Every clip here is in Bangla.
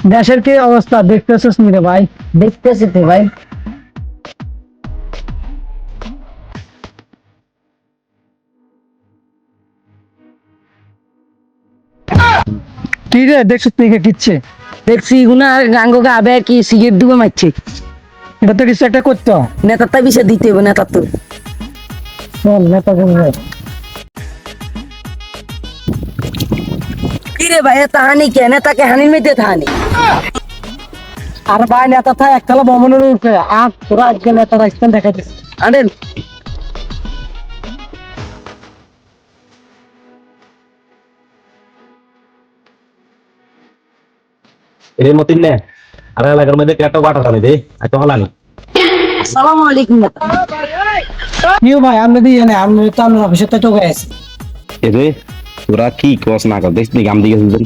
দেশের কি অবস্থা দেখতেছিস নি রে ভাই? দেখতেছি তো ভাই। কি রে দেখছিস তুই কে কিচ্ছে? দেখছি গুনা গাঙ্গকে আবে কি সিগারেট দিব মারছে। এটা তো কিছু একটা করতে হবে। নেতার তাই বিষয় দিতে হবে, নেতার তো চল নেতা বলবে। কি রে ভাই তাহানি কে নেতাকে হানির মেতে তাহানি। আর ভাই নেতা থাই একতলা ভবনের উঠে আর তোরা আজকে নেতা রাখতেন দেখাইছিস। আনেন এর মতিন নে আর এলাকার মধ্যে একটা বাটা টানি দে এত হলানি আসসালামু আলাইকুম নেতা। নিউ ভাই আমরা দিয়ে না আমি তো আমরা অফিসে তো গেছি। এরে তোরা কি কস না কর দেখনি গাম দিকে দিন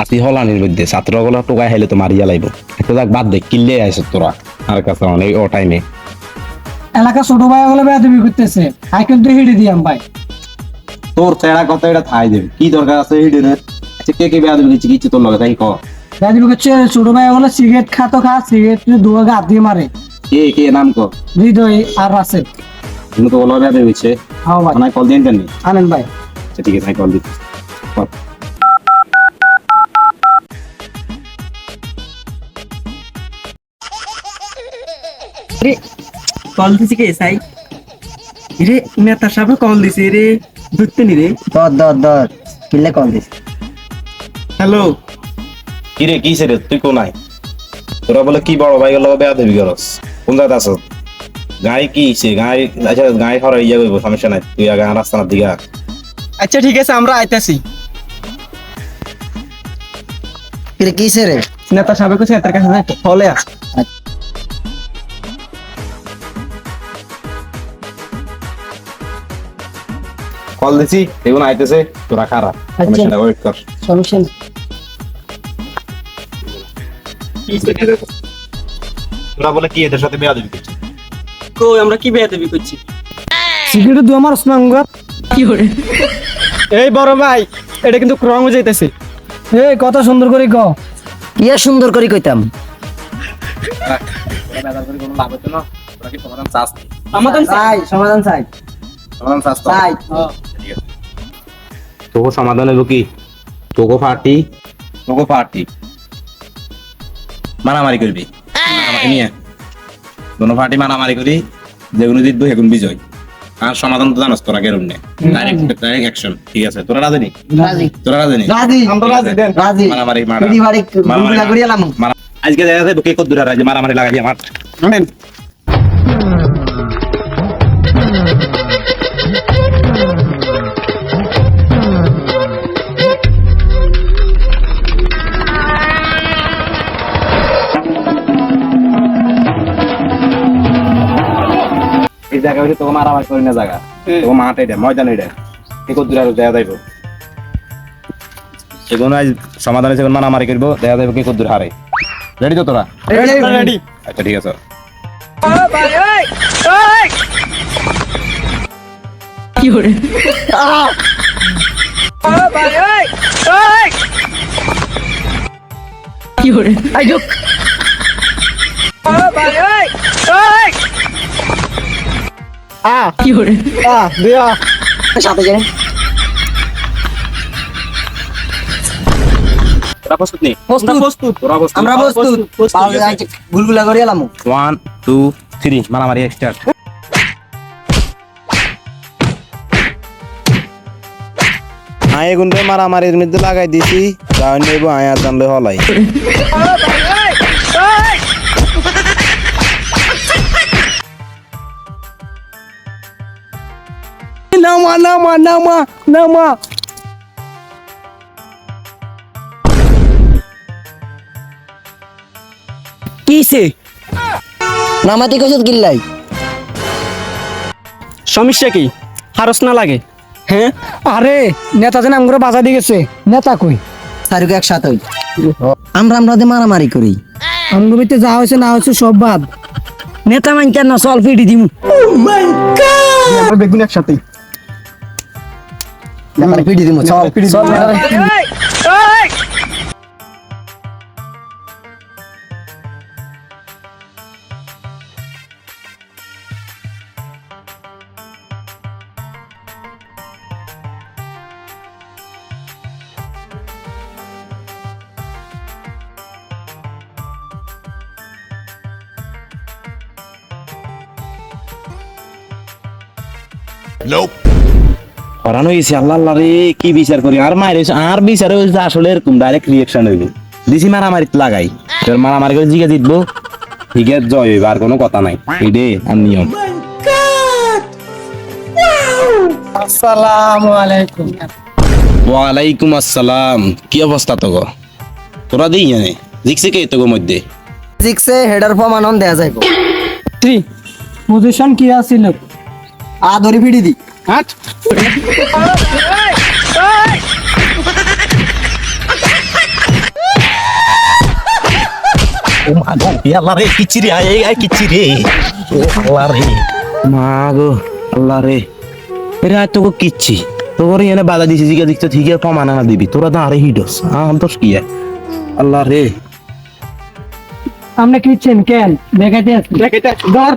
আসি হলানির মধ্যে ছাত্রগুলো টোকাই খাইলে তো মারিয়া লাইব একটা যাক বাদ দে কিল্লে আইছ তোরা আর কাছে অনেক ও টাইমে এলাকা ছোট ভাই হলে বেয়াদবি করতেছে আই কিন্তু হিড়ে দিয়াম ভাই। তোর চেহারা কথা এটা থাই দেবে কি দরকার আছে হিডেনের আচ্ছা কে কে বেয়াদবি দিচ্ছি কি তোর লগে তাই ক বেয়াদবি করছে ছোট ভাই হলে সিগারেট খাতো খা সিগারেট দুয়া হাত দিয়ে মারে। কে কে নাম ক হৃদয় আর রাসেল। তুমি তো বলো বেয়াদবি হইছে হ্যাঁ ভাই থানায় কল দিন কেন আনেন ভাই। আচ্ছা ঠিক আছে আমি কল দিচ্ছি কল। কল দিছি কে সাই রে নেতা সাহেব কল দিছে রে ধরতে নি রে দর কিল্লে কল দিস। হ্যালো কি রে কি রে তুই কোন নাই তোরা বলে কি বড় ভাই লগে বেয়াদবি করস কোন জায়গা আছো গাই কি সে গাই আচ্ছা গাই হরাই ইয়া কইব সমস্যা নাই তুই আগে রাস্তার দিকে আ। আচ্ছা ঠিক আছে আমরা আইতাছি। কিরে কিসে রে? নেতা সাহেব কাছে নেতার কাছে যাই হলে আস কল দিছি এগুলো আইতেছে তোরা খারাপ আচ্ছা। ওয়েট কর সমস্যা নেই। তোরা বলে কি এদের সাথে বেয়াদবি করছিস কই আমরা কি বেয়াদবি করছি? সিগারেট দুয়া মারছ না আঙ্গুর। কি করে এই বড় ভাই এটা কিন্তু রং হয়ে যাইতেছে। এই কথা সুন্দর করে ক। কি আর সুন্দর করে কইতাম। কোনো লাভ হতো না তোরা কি সমাধান চাস আমাদের চাই সমাধান চাই। সমাধান চাস তো চাই। তোকে সমাধান হইব কি তোকে পার্টি মারামারি করবি নিয়ে কোনো পার্টি মারামারি করি যেগুলো জিতবো সেগুলো বিজয় আর সমাধান তো জানাস তোরা কেরম নে ডাইরেক্ট অ্যাকশন ঠিক আছে তোরা রাজি নি রাজি তোরা রাজি নি রাজি আমরা রাজি দেন রাজি। মারামারি বিড়ি বাড়ি গুলগুলা করিয়া লামু। আজকে দেখা যাবে কে কত দূরে রাজি মারামারি লাগাই আমার আনেন এই জায়গা হচ্ছে তোকে মারামারি করি না জায়গা তোকে মাঠ এটা ময়দান এটা কে কত দূরে দেখা যাইব সেগুলো আজ সমাধানে সেগুলো মারামারি করবো দেখা যাবে কে কত দূর হারে রেডি তো তোরা রেডি আচ্ছা ঠিক আছে কি করে কি করে আই ঢুক। কি করে দিয়া সাথে যাই। তোরা প্রস্তুত নেই প্রস্তুত তোরা প্রস্তুত আমরা প্রস্তুত। গুলগুলা করিয়া লামু। 1 2 3 মারামারি স্টার্ট আয় গুন্ডে মারামারির মধ্যে লাগাই দিছি যাও নেব আয়া জানলে হলাই নামা নামা নামা নামা। কিসে নামাতি কইছত গিল্লাই। সমস্যা কি হারস না লাগে হ্যাঁ আরে নেতা যেন আমগুলো বাজা দিয়ে গেছে নেতা কই সারুকে একসাথে হই। আমরা দে মারামারি করি। আমগুলো ভিতরে যা হয়েছে না হয়েছে সব বাদ। নেতা মানতেন না সল ফিটি দিমু। আমরা বেগুন একসাথে নেতারে ফিটি দিমু চল চল। হরান হয়েছে আল্লাহ আল্লাহ রে, কি বিচার করি আর মায়ের আর বিচার হয়েছে আসলে এরকম ডাইরেক্ট রিয়েকশন হইব। দিছি মারামারি লাগাই, তোর মারামারি করে জিগে জিতবো, ঠিক আছে জয় হইব, আর কোনো কথা নাই, এডে আর নিয়ম। আসসালামু আলাইকুম। ওয়ালাইকুম আসসালাম। কি অবস্থা তো গো? তোরা দিই জানে জিকছে কে তো মধ্যে? জিক্সে হেডার প্রমাণ দেয়া যাইব। পজিশন কি আছিল? ধরি ফিডি দি। আল্লাহ রে কিচ্ছি রে, আয় কিচ্ছি রে, ও আল্লাহ রে, মা গো আল্লাহ রে, এরা তো কিচ্ছি তোর এনে বাধা দিছি, জিগা দিচ্ছে ঠিক আছে প্রমাণ আনা দিবি, তোরা তো আরে হিডস দোষ কি আল্লাহ রে। আপনি কিচ্ছেন কেন? দেখাইতে ধর